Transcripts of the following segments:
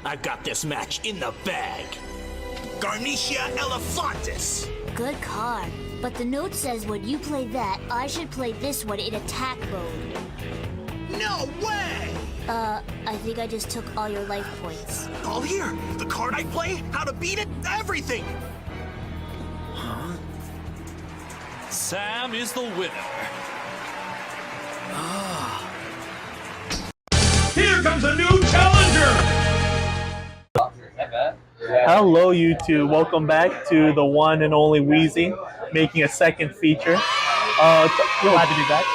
I've got this match in the bag. Garnicia Elephantis. Good card. But the note says when you play that, I should play this one in attack mode. No way! I think I just took all your life points. All here. The card I play, how to beat it, everything. Huh? Sam is the winner. Here comes a new challenger! Hello, YouTube. Welcome back to the one and only Wheezy, making a second feature. Glad to be back.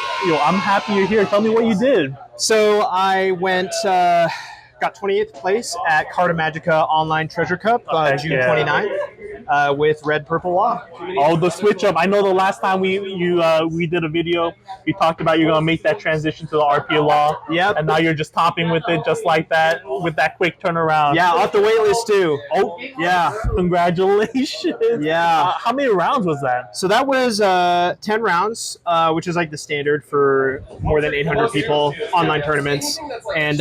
I'm happy you're here. Tell me what you did. So I went, got 28th place at Carta Magica Online Treasure Cup June 29th with Red Purple Law. Oh, the switch up. I know the last time we did a video, we talked about you're going to make that transition to the RP Law. Yep. And now you're just topping with it just like that, with that quick turnaround. Yeah, off the waitlist too. Oh, yeah. Congratulations. Yeah. How many rounds was that? So that was 10 rounds, which is like the standard for more than 800 people online tournaments. And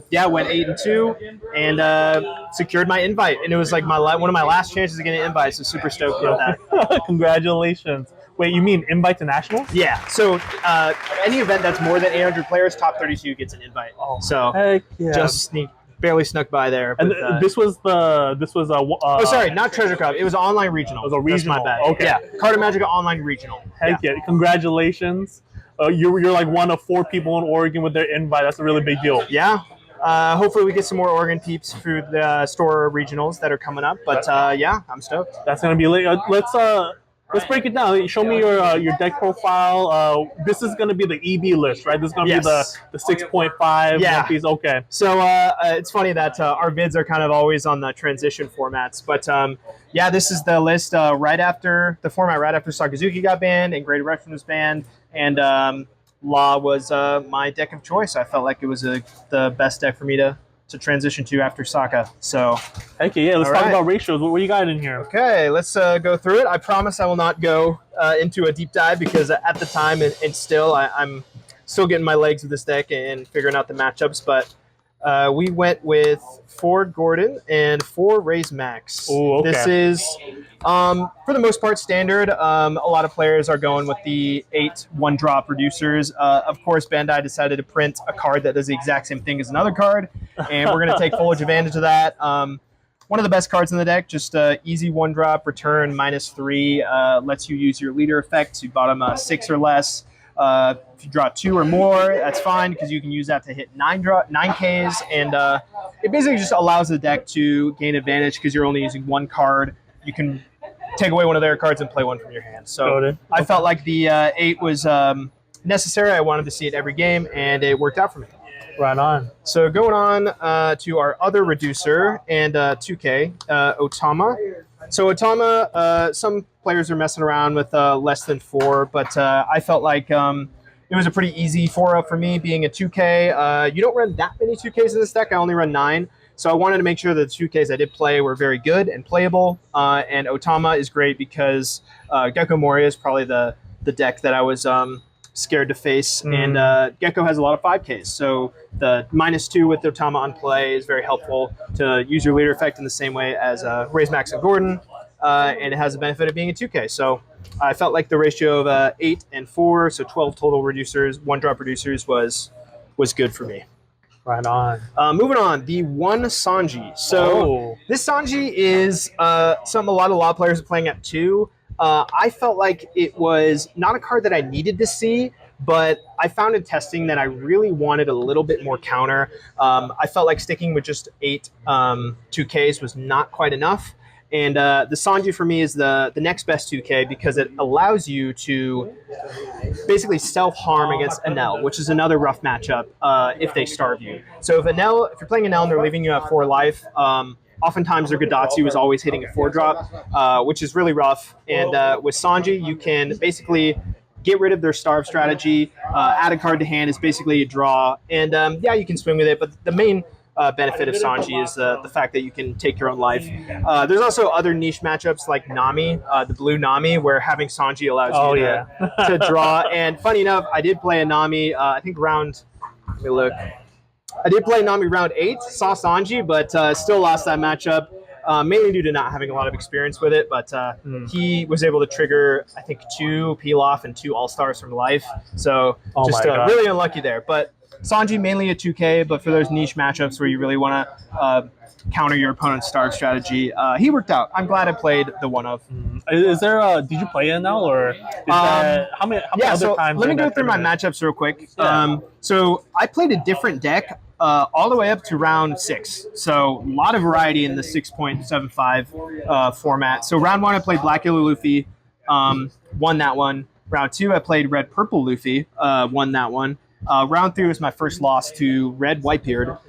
yeah, went 8-2 and secured my invite. And it was like one of my last chances of getting an invite. So super stoked about that. Congratulations. Wait, you mean invite to nationals? Yeah. So any event that's more than 800 players, top 32 gets an invite. Oh, so heck yeah. Just barely snuck by there. And but, this was oh, sorry, not Treasure Cup. It was online regional. It was a regional. That's my bad. Okay. Yeah, Carta Magica online regional. Heck yeah. Congratulations. You're like one of 4 people in Oregon with their invite. That's a really big deal. Yeah. Hopefully we get some more Oregon peeps through the store regionals that are coming up. But yeah, I'm stoked. That's gonna be late. Let's break it down. Show me your deck profile. This is gonna be the EB list, right? This is gonna be the 6.5 Yeah. One piece. Okay. So it's funny that our vids are kind of always on the transition formats, but yeah, this is the list right after Sakazuki got banned and Great Eruption was banned, and Law was my deck of choice. I felt like it was the best deck for me to transition to after Sokka. So, okay, let's talk about ratios. What you got in here? Okay, let's go through it. I promise I will not go into a deep dive because at the time and still I'm still getting my legs with this deck and figuring out the matchups. But we went with 4 Gordon and 4 Raise Max. Ooh, okay. This is for the most part standard. A lot of players are going with the 8 1-drop reducers. Of course, Bandai decided to print a card that does the exact same thing as another card, and we're going to take full advantage of that. One of the best cards in the deck, just easy 1-drop, return -3, lets you use your leader effect to bottom 6 or less. If you draw 2 or more, that's fine because you can use that to hit 9Ks, and it basically just allows the deck to gain advantage because you're only using 1 card. You can take away one of their cards and play one from your hand. So I felt like the 8 was necessary. I wanted to see it every game, and it worked out for me. Right on. So going on to our other reducer and 2K, Otama. So Otama, some players are messing around with less than 4, but I felt like it was a pretty easy 4-up for me, being a 2K. You don't run that many 2Ks in this deck. I only run 9. So I wanted to make sure that the 2Ks I did play were very good and playable. And Otama is great because Gecko Moria is probably the deck that I was scared to face. And Gecko has a lot of 5Ks. So the -2 with Otama on play is very helpful to use your leader effect in the same way as Raise Max and Gordon. And it has the benefit of being a 2K. So I felt like the ratio of 8 and 4, so 12 total reducers, 1-drop reducers was good for me. Right on. Moving on, the 1 Sanji. So this Sanji is something a lot of Law players are playing at 2. I felt like it was not a card that I needed to see, but I found in testing that I really wanted a little bit more counter. I felt like sticking with just 8 2Ks was not quite enough. And the Sanji for me is the next best 2K because it allows you to basically self-harm against Enel, which is another rough matchup if they starve you. So if you're playing Enel and they're leaving you at 4 life, oftentimes their Godatsu is always hitting a 4-drop, which is really rough. And with Sanji, you can basically get rid of their starve strategy, add a card to hand is basically a draw. And yeah, you can swing with it, but the main benefit of Sanji is the fact that you can take your own life. There's also other niche matchups like Nami, the blue Nami, where having Sanji allows you to draw. And funny enough, I did play a Nami, I think let me look. I did play Nami round 8, saw Sanji, but still lost that matchup. Mainly due to not having a lot of experience with it, but he was able to trigger, I think, 2 peel-off and 2 all-stars from life. So just really unlucky there. But Sanji mainly a 2K, but for those niche matchups where you really want to counter your opponent's star strategy, he worked out. I'm glad I played the one of. Is there did you play it now, or is that, how many other times? Let me go through my matchups real quick. Yeah. So I played a different deck all the way up to round 6. So a lot of variety in the 6.75 format. So round 1, I played Black Yellow Luffy, won that one. Round 2, I played Red Purple Luffy, won that one. Round 3 was my first loss to Red Whitebeard.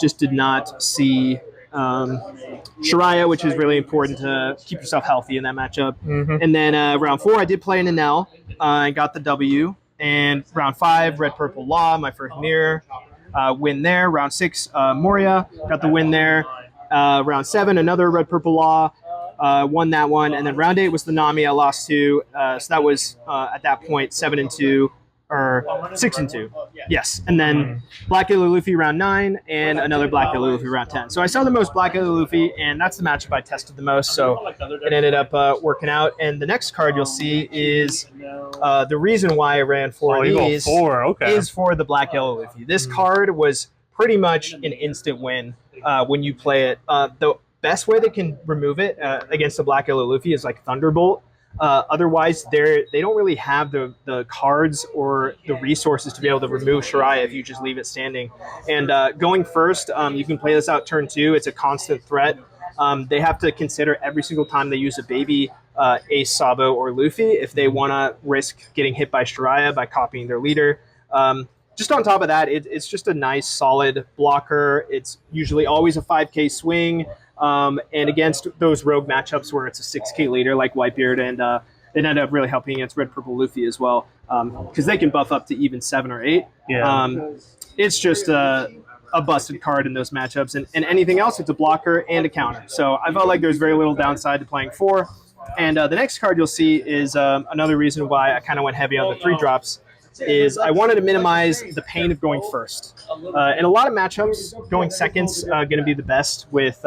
Just did not see Shiraya, which is really important to keep yourself healthy in that matchup. And then round 4, I did play an Enel and got the W. And round 5, Red Purple Law, my first mirror. Win there. Round 6, Moria, got the win there. Round 7, another Red Purple Law, won that one. And then round 8 was the Nami I lost to. So that was at that point 7-2 or 6-2. Yes. And then Black Yellow Luffy round 9 and another Black Yellow Luffy round 10. So I saw the most Black Yellow Luffy, and that's the matchup I tested the most. So it ended up working out. And the next card you'll see is the reason why I ran for these is for the Black Yellow Luffy. This card was pretty much an instant win when you play it. The best way they can remove it against the Black Yellow Luffy is like Thunderbolt. Otherwise, they don't really have the cards or the resources to be able to remove Shiraya if you just leave it standing. And going first, you can play this out turn 2. It's a constant threat. They have to consider every single time they use a baby Ace, Sabo, or Luffy if they want to risk getting hit by Shiraya by copying their leader. Just on top of that, it's just a nice, solid blocker. It's usually always a 5K swing. And against those rogue matchups where it's a 6K leader like Whitebeard, and it ended up really helping against Red Purple Luffy as well, because they can buff up to even 7 or 8. Yeah. It's just a busted card in those matchups, and anything else, it's a blocker and a counter. So I felt like there's very little downside to playing 4. And the next card you'll see is another reason why I kind of went heavy on the 3 drops. Is I wanted to minimize the pain of going first. In a lot of matchups, going second's going to be the best with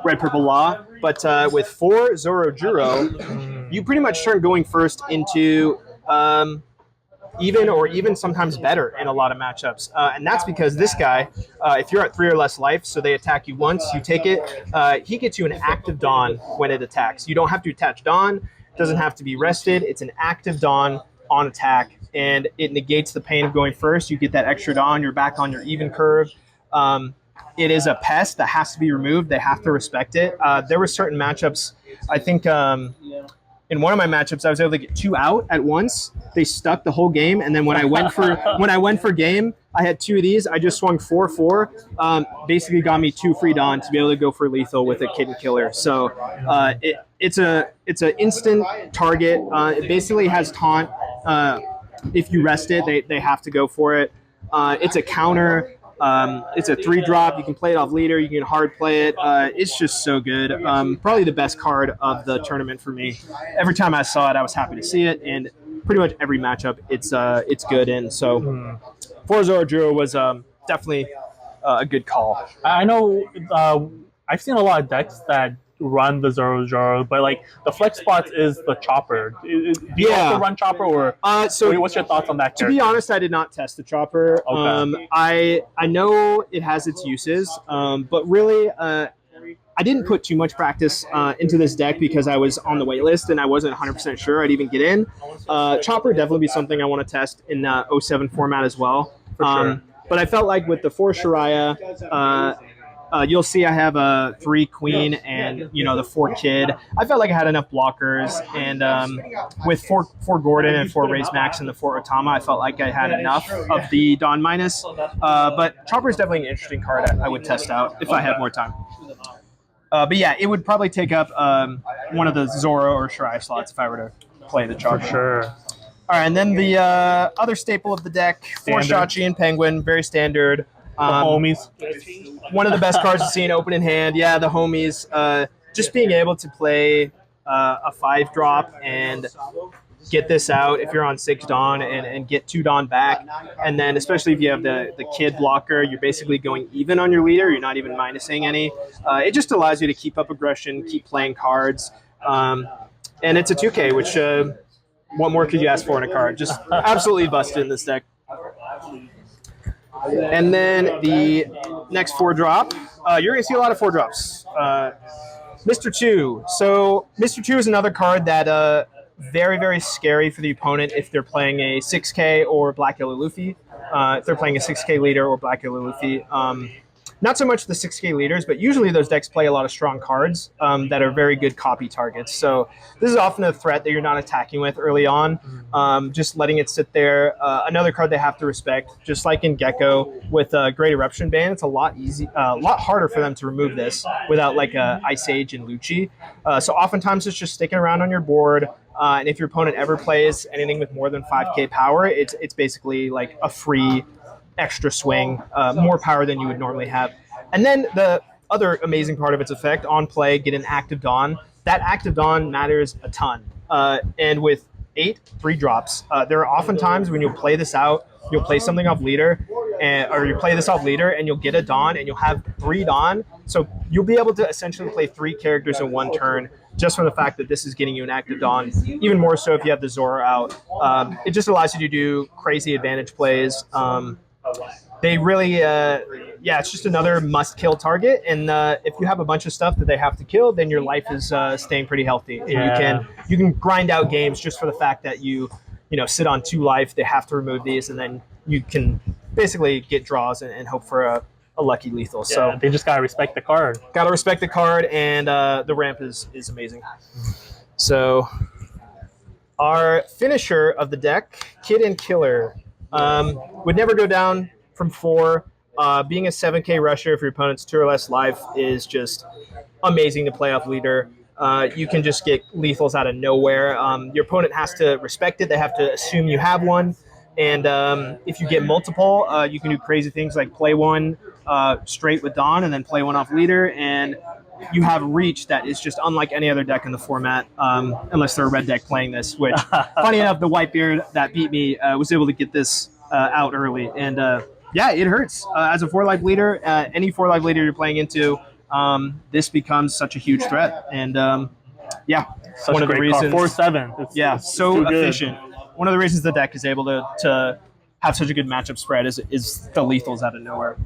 Red Purple Law, but with 4 Zoro Juro, you pretty much turn going first into even or even sometimes better in a lot of matchups. And that's because this guy, if you're at 3 or less life, so they attack you once, you take it, he gets you an active Dawn when it attacks. You don't have to attach Dawn, it doesn't have to be rested, it's an active Dawn on attack. And it negates the pain of going first. You get that extra Dawn. You're back on your even curve. It is a pest that has to be removed. They have to respect it. There were certain matchups. I think in one of my matchups, I was able to get 2 out at once. They stuck the whole game. And then when I went for game, I had 2 of these. I just swung 4/4. Basically, got me 2 free Dawn to be able to go for lethal with a Kitten Killer. So it's an instant target. It basically has taunt. If you rest it, they have to go for it. It's a counter. It's a 3-drop. You can play it off leader. You can hard play it. It's just so good. Probably the best card of the tournament for me. Every time I saw it, I was happy to see it, and pretty much every matchup, it's good in. So 4 Zoro Juro was definitely a good call. I know I've seen a lot of decks that run the Zoro Juro, but like the flex spots is the Chopper. Do you also run Chopper, or so what's your thoughts on that character? To be honest, I did not test the Chopper. Okay. I know it has its uses, but really I didn't put too much practice into this deck because I was on the wait list and I wasn't 100% sure I'd even get in. Chopper definitely be something I want to test in the 07 format as well. For sure. But I felt like with the 4 Shiraya, you'll see I have a 3 Queen and the 4 Kid. I felt like I had enough blockers, and with 4 Gordon and 4 Raise Max and the 4 Otama, I felt like I had enough of the Dawn minus. But Chopper is definitely an interesting card I would test out if I had more time. But yeah, it would probably take up one of the Zoro or Shiraya slots if I were to play the Chopper. For sure. All right, and then the other staple of the deck, 4 Shachi and Penguin, very standard. The homies. One of the best cards to see in open in hand. Yeah, the homies. Just being able to play a 5-drop and get this out if you're on 6 Dawn and get 2 Dawn back. And then especially if you have the kid blocker, you're basically going even on your leader. You're not even minusing any. It just allows you to keep up aggression, keep playing cards. And it's a 2K, which what more could you ask for in a card? Just absolutely busted in this deck. And then the next 4-drop, you're going to see a lot of 4-drops. Mr. 2. So Mr. 2 is another card that very, very scary for the opponent if they're playing a 6K or Black Yellow Luffy. If they're playing a 6K leader or Black Yellow Luffy. Not so much the 6K leaders, but usually those decks play a lot of strong cards that are very good copy targets. So this is often a threat that you're not attacking with early on, just letting it sit there. Another card they have to respect, just like in Gecko with Great Eruption Ban, it's a lot harder for them to remove this without like Ice Age and Lucci. So oftentimes it's just sticking around on your board. And if your opponent ever plays anything with more than 5K power, it's basically like a free extra swing, more power than you would normally have. And then the other amazing part of its effect, on play, get an Active Dawn. That Active Dawn matters a ton. And with 8 3-drops, there are often times when you'll play this out, you'll play something off leader, or you play this off leader, and you'll get a Dawn, and you'll have 3 Dawn. So you'll be able to essentially play 3 characters in one turn, just from the fact that this is getting you an Active Dawn. Even more so if you have the Zora out. It just allows you to do crazy advantage plays. They really, it's just another must-kill target. And if you have a bunch of stuff that they have to kill, then your life is staying pretty healthy. And you can grind out games just for the fact that you sit on 2 life. They have to remove these, and then you can basically get draws and hope for a lucky lethal. Yeah, so they just gotta respect the card. Gotta respect the card, and the ramp is amazing. So our finisher of the deck, Kid and Killer. Would never go down from 4. Being a 7K rusher, if your opponent's 2 or less life, is just amazing to play off leader. You can just get lethals out of nowhere. Your opponent has to respect it. They have to assume you have one. And if you get multiple, you can do crazy things like play one straight with Dawn and then play one off leader. And you have reach that is just unlike any other deck in the format, unless they're a red deck playing this, which, funny enough, the Whitebeard that beat me was able to get this out early. And, it hurts. As a 4-life leader, any 4-life leader you're playing into, this becomes such a huge threat. And, such one of the reasons. 4/7. It's so efficient. One of the reasons the deck is able to have such a good matchup spread is the lethals out of nowhere.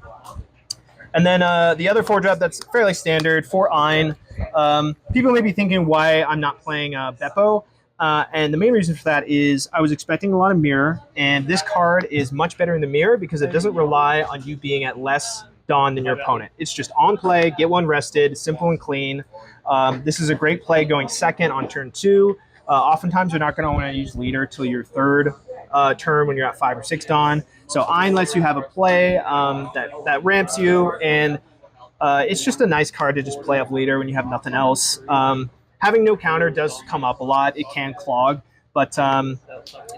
And then the other 4-drop that's fairly standard, for Ein. People may be thinking why I'm not playing Beppo. And the main reason for that is I was expecting a lot of mirror, and this card is much better in the mirror because it doesn't rely on you being at less Dawn than your opponent. It's just on play, get one rested, simple and clean. This is a great play going second on turn 2. Oftentimes you're not going to want to use leader till your 3rd turn when you're at 5 or 6 Dawn. So Ein lets you have a play that ramps you, and it's just a nice card to just play up leader when you have nothing else. Having no counter does come up a lot. It can clog, but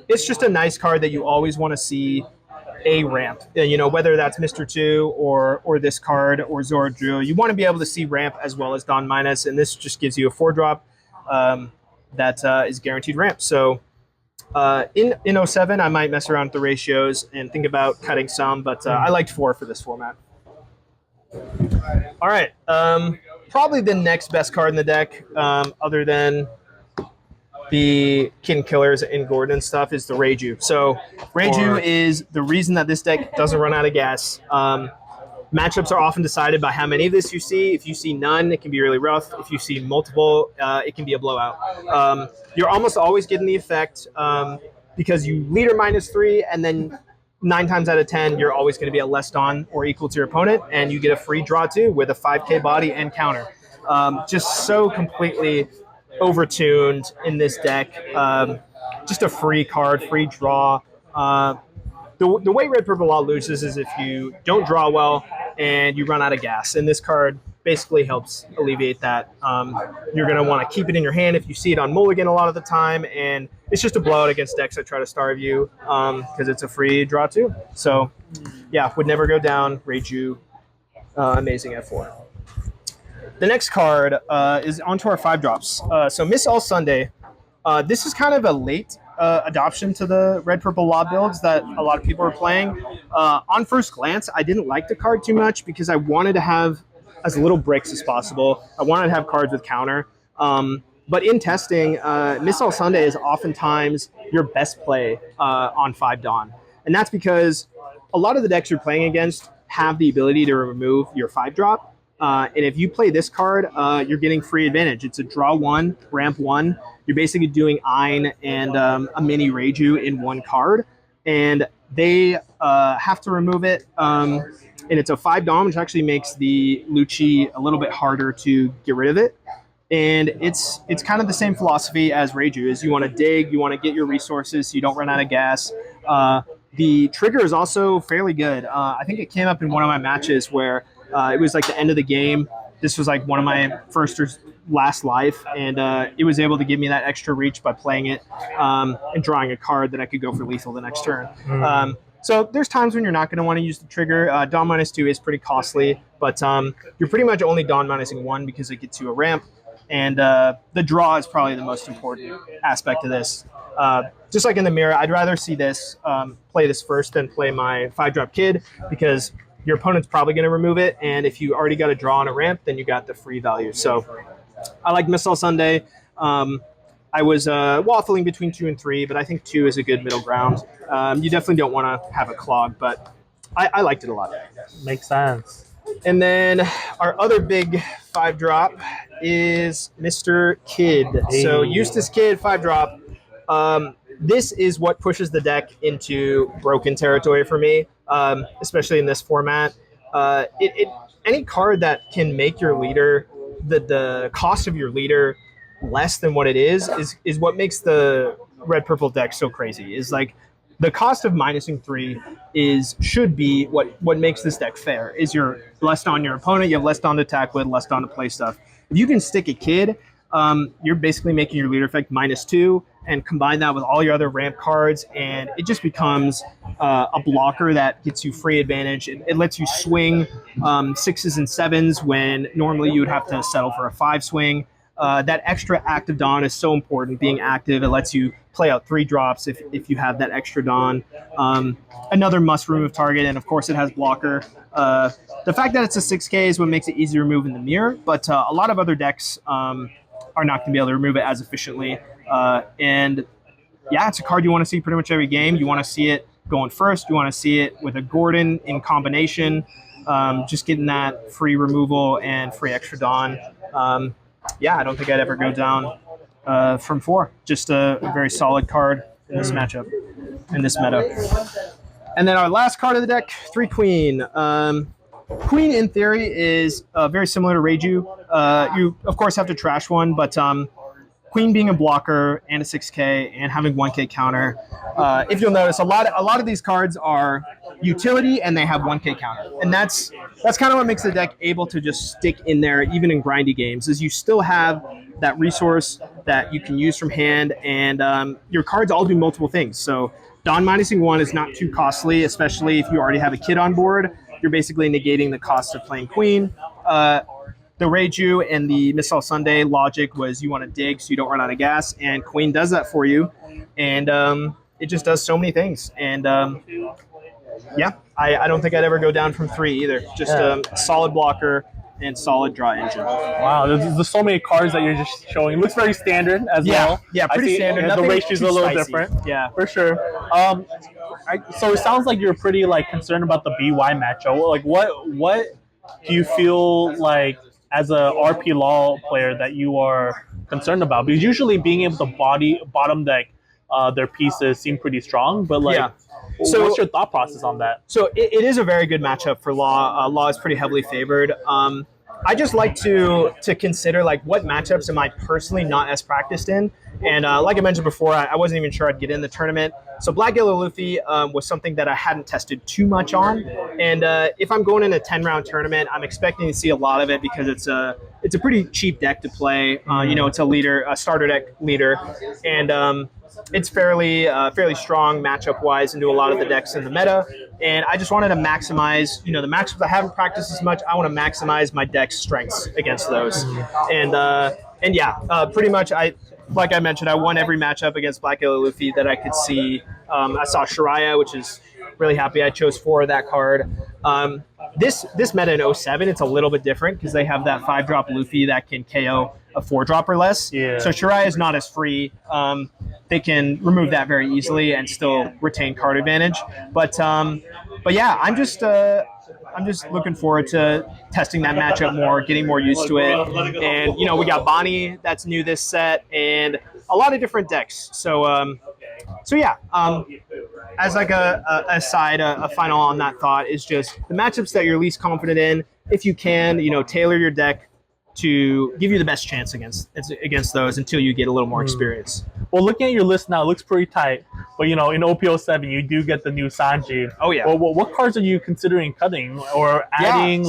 it's just a nice card that you always want to see a ramp. Whether that's Mr. 2 or this card or Zora Drill, you want to be able to see ramp as well as Dawn Minus, and this just gives you a 4-drop that is guaranteed ramp. So in 07, I might mess around with the ratios and think about cutting some, but I liked 4 for this format. All right. Probably the next best card in the deck, other than the Kid and Killers and Gordon and stuff, is the Reiju. So Reiju is the reason that this deck doesn't run out of gas. Matchups are often decided by how many of this you see. If you see none, it can be really rough. If you see multiple, it can be a blowout. You're almost always getting the effect because you leader -3, and then 9 times out of 10, you're always going to be at less Dawn or equal to your opponent, and you get a free draw too with a 5K body and counter. Just so completely overtuned in this deck. Just a free card, free draw. The way Red Purple Law loses is if you don't draw well and you run out of gas. And this card basically helps alleviate that. You're going to want to keep it in your hand if you see it on Mulligan a lot of the time. And it's just a blowout against decks that try to starve you because it's a free draw too. So, would never go down. Reiju, amazing at 4. The next card is onto our 5-drops. So Miss All Sunday. This is kind of a late adoption to the red purple law builds that a lot of people are playing. On first glance, I didn't like the card too much because I wanted to have as little bricks as possible. I wanted to have cards with counter. But in testing, Missile Sunday is oftentimes your best play on 5 Dawn. And that's because a lot of the decks you're playing against have the ability to remove your 5-drop. And if you play this card, you're getting free advantage. It's a draw 1, ramp 1. You're basically doing Ein and a mini Reiju in one card. And they have to remove it. And it's a 5 Dawn, which actually makes the Lucci a little bit harder to get rid of it. And it's kind of the same philosophy as Reiju, is you want to dig, you want to get your resources so you don't run out of gas. The trigger is also fairly good. I think it came up in one of my matches where it was like the end of the game. This was like one of my first or last life, and it was able to give me that extra reach by playing it and drawing a card that I could go for lethal the next turn. So there's times when you're not going to want to use the trigger. Dawn -2 is pretty costly, but you're pretty much only Dawn -1 because it gets you a ramp. And the draw is probably the most important aspect of this. Just like in the mirror, I'd rather see this, play this first than play my 5-drop kid, because your opponent's probably going to remove it. And if you already got a draw on a ramp, then you got the free value. So I like Missile Sunday. I was waffling between 2 and 3, but I think 2 is a good middle ground. You definitely don't want to have a clog, but I liked it a lot. Makes sense. And then our other big 5-drop is Mr. Kid. So Eustace Kid 5-drop. This is what pushes the deck into broken territory for me, especially in this format. Any card that can make your leader, the cost of your leader less than what it is what makes the red-purple deck so crazy. Is like the cost of -3 should be what makes this deck fair. Is you're less on your opponent, you have less on to attack with, less on to play stuff. If you can stick a kid, you're basically making your leader effect -2 and combine that with all your other ramp cards, and it just becomes a blocker that gets you free advantage. It lets you swing 6s and 7s when normally you would have to settle for a 5 swing. That extra active Dawn is so important. Being active, it lets you play out 3 drops if you have that extra Dawn. Another must remove target, and of course it has blocker. The fact that it's a 6K is what makes it easy to remove in the mirror, but a lot of other decks are not going to be able to remove it as efficiently. And yeah, it's a card you want to see pretty much every game. You want to see it going first. You want to see it with a Gordon in combination, just getting that free removal and free extra Dawn. Yeah, I don't think I'd ever go down from 4. Just a very solid card in this matchup, in this meta. And then our last card of the deck, 3 Queen. Queen, in theory, is very similar to Reiju. You, of course, have to trash one, but Queen being a blocker and a 6K and having 1K counter, if you'll notice, a lot of these cards are utility and they have 1K counter, and that's kind of what makes the deck able to just stick in there even in grindy games. Is you still have that resource that you can use from hand, and your cards all do multiple things. So Dawn -1 is not too costly, especially if you already have a kid on board. You're basically negating the cost of playing Queen. The Reiju and the Missile Sunday logic was you want to dig so you don't run out of gas, and Queen does that for you, and it just does so many things. And yeah, I don't think I'd ever go down from 3 either. Just a solid blocker and solid draw engine. Wow, there's so many cards that you're just showing. It looks very standard as well. Yeah, pretty standard. The ratio's a little spicy. different. Yeah, for sure. So it sounds like you're pretty concerned about the BY matchup. Like, what do you feel like as a RP Law player that you are concerned about? Because usually being able to bottom deck their pieces seem pretty strong, but so what's your thought process on that? So it is a very good matchup for Law. Law is pretty heavily favored. I just like to consider what matchups am I personally not as practiced in. And like I mentioned before, I wasn't even sure I'd get in the tournament. So Black Yellow Luffy was something that I hadn't tested too much on. And if I'm going in a 10-round tournament, I'm expecting to see a lot of it because it's a pretty cheap deck to play. It's a starter deck leader, and it's fairly strong matchup-wise into a lot of the decks in the meta. And I just wanted to maximize, the matchups I haven't practiced as much. I want to maximize my deck's strengths against those. And yeah, pretty much like I mentioned, I won every matchup against Black Yellow Luffy that I could see. I saw Shiraya, which is really happy I chose 4 of that card. This meta in 07, it's a little bit different because they have that 5-drop Luffy that can KO a 4-drop or less. Yeah. So Shiraya is not as free. They can remove that very easily and still retain card advantage. But yeah, I'm just looking forward to testing that matchup more, getting more used to it. And we got Bonnie that's new this set, and a lot of different decks. So yeah. As like a side, a final on that thought is just the matchups that you're least confident in. If you can, tailor your deck to give you the best chance against those until you get a little more experience. Well, looking at your list now, it looks pretty tight. But in OP07, you do get the new Sanji. Oh yeah. Well, what cards are you considering cutting or adding?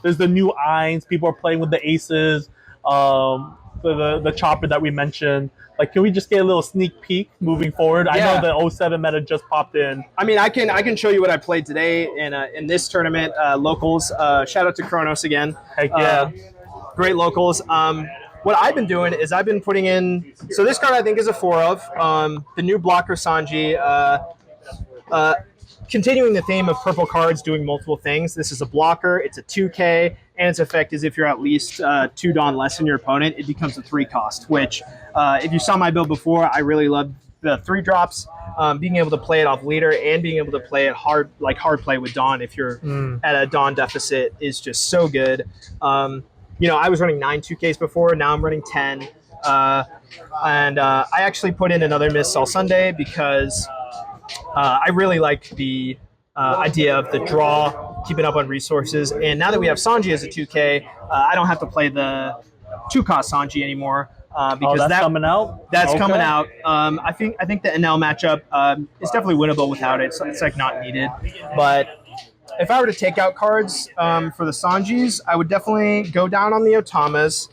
There's the new Eins. People are playing with the Aces. The chopper that we mentioned. Can we just get a little sneak peek moving forward? Yeah. I know the 07 meta just popped in. I mean, I can show you what I played today in this tournament, locals. Shout out to Kronos again. Heck yeah. Great locals. What I've been doing is I've been putting in. So this card I think is a 4 of the new blocker Sanji. Continuing the theme of purple cards doing multiple things. This is a blocker. It's a 2K, and its effect is if you're at least 2 Dawn less than your opponent, it becomes a 3 cost. Which, if you saw my build before, I really loved the 3 drops. Being able to play it off leader and being able to play it hard play with Dawn if you're at a Dawn deficit is just so good. I was running 9 2Ks before. Now I'm running 10. And I actually put in another Miss All Sunday because I really like the idea of the draw, keeping up on resources. And now that we have Sanji as a 2K, I don't have to play the 2-cost Sanji anymore. Because that's coming out? That's coming out. I think the NL matchup is definitely winnable without it. So it's not needed. But if I were to take out cards for the Sanjis, I would definitely go down on the Otamas.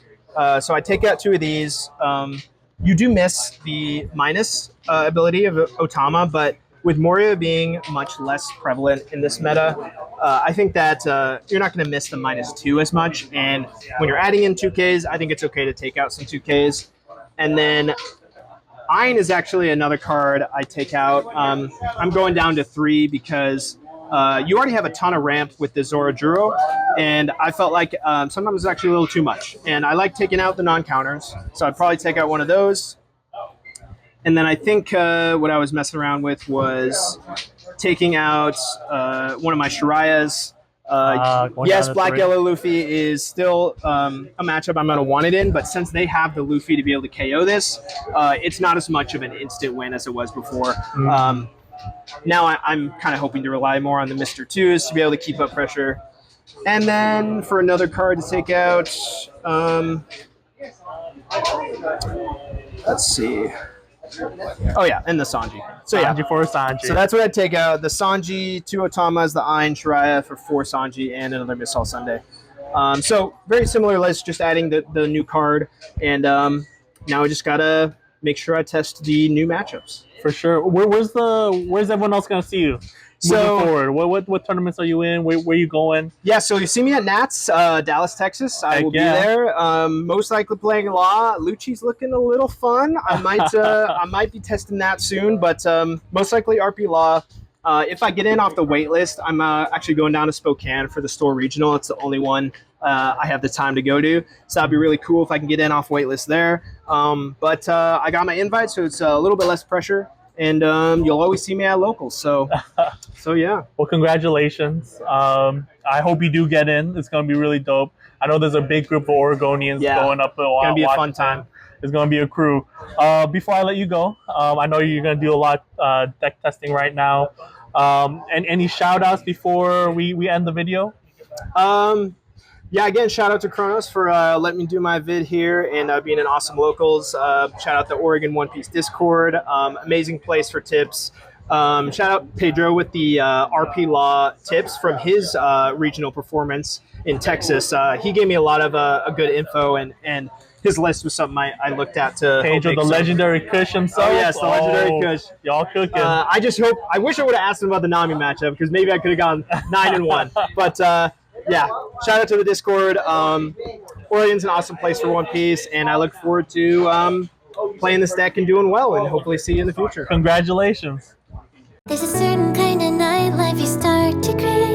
So I take out 2 of these. You do miss the minus ability of Otama, but with Moria being much less prevalent in this meta, I think that you're not going to miss the -2 as much. And when you're adding in 2Ks, I think it's okay to take out some 2Ks. And then Ein is actually another card I take out. I'm going down to 3 because you already have a ton of ramp with the Zora Juro, and I felt like sometimes it's actually a little too much. And I like taking out the non-counters, so I'd probably take out one of those. And then I think what I was messing around with was taking out one of my Shirayas. Yes, Black Yellow Luffy is still a matchup I'm going to want it in, but since they have the Luffy to be able to KO this, it's not as much of an instant win as it was before. Now I'm kind of hoping to rely more on the Mr. 2s to be able to keep up pressure. And then for another card to take out, let's see. Oh yeah, and the Sanji. So yeah, Sanji for Sanji. So that's what I'd take out. The Sanji, 2 Otamas, the Ein, Shiraya for 4 Sanji, and another Miss All Sunday. So very similar list, just adding the new card. And now I just got to make sure I test the new matchups. For sure. Where's everyone else going to see you? Moving forward, what tournaments are you in? Where are you going? Yeah, so you see me at Nats, Dallas, Texas. I will be there. Most likely playing Law. Lucci's looking a little fun. I might be testing that soon, but most likely RP Law. If I get in off the wait list, I'm actually going down to Spokane for the store regional. It's the only one I have the time to go to, so that'd be really cool if I can get in off wait list there. But I got my invite, so it's a little bit less pressure. And you'll always see me at locals. So yeah. Well, congratulations. I hope you do get in. It's going to be really dope. I know there's a big group of Oregonians going up. It's going to be a fun time. It's going to be a crew. Before I let you go, I know you're going to do a lot deck testing right now. And any shout outs before we end the video? Yeah, again, shout out to Kronos for letting me do my vid here and being an awesome locals. Shout out the Oregon One Piece Discord. Amazing place for tips. Shout out Pedro with the RP Law tips from his regional performance in Texas. He gave me a lot of a good info, and his list was something I looked at to Pedro, the legendary Kush himself. Oh, yes, the legendary Kush. Y'all cooking. I wish I would have asked him about the Nami matchup because maybe I could have gone 9-1. But yeah, shout out to the Discord. Oregon's an awesome place for One Piece, and I look forward to playing this deck and doing well, and hopefully see you in the future. Congratulations. There's a certain kind of nightlife you start to crave.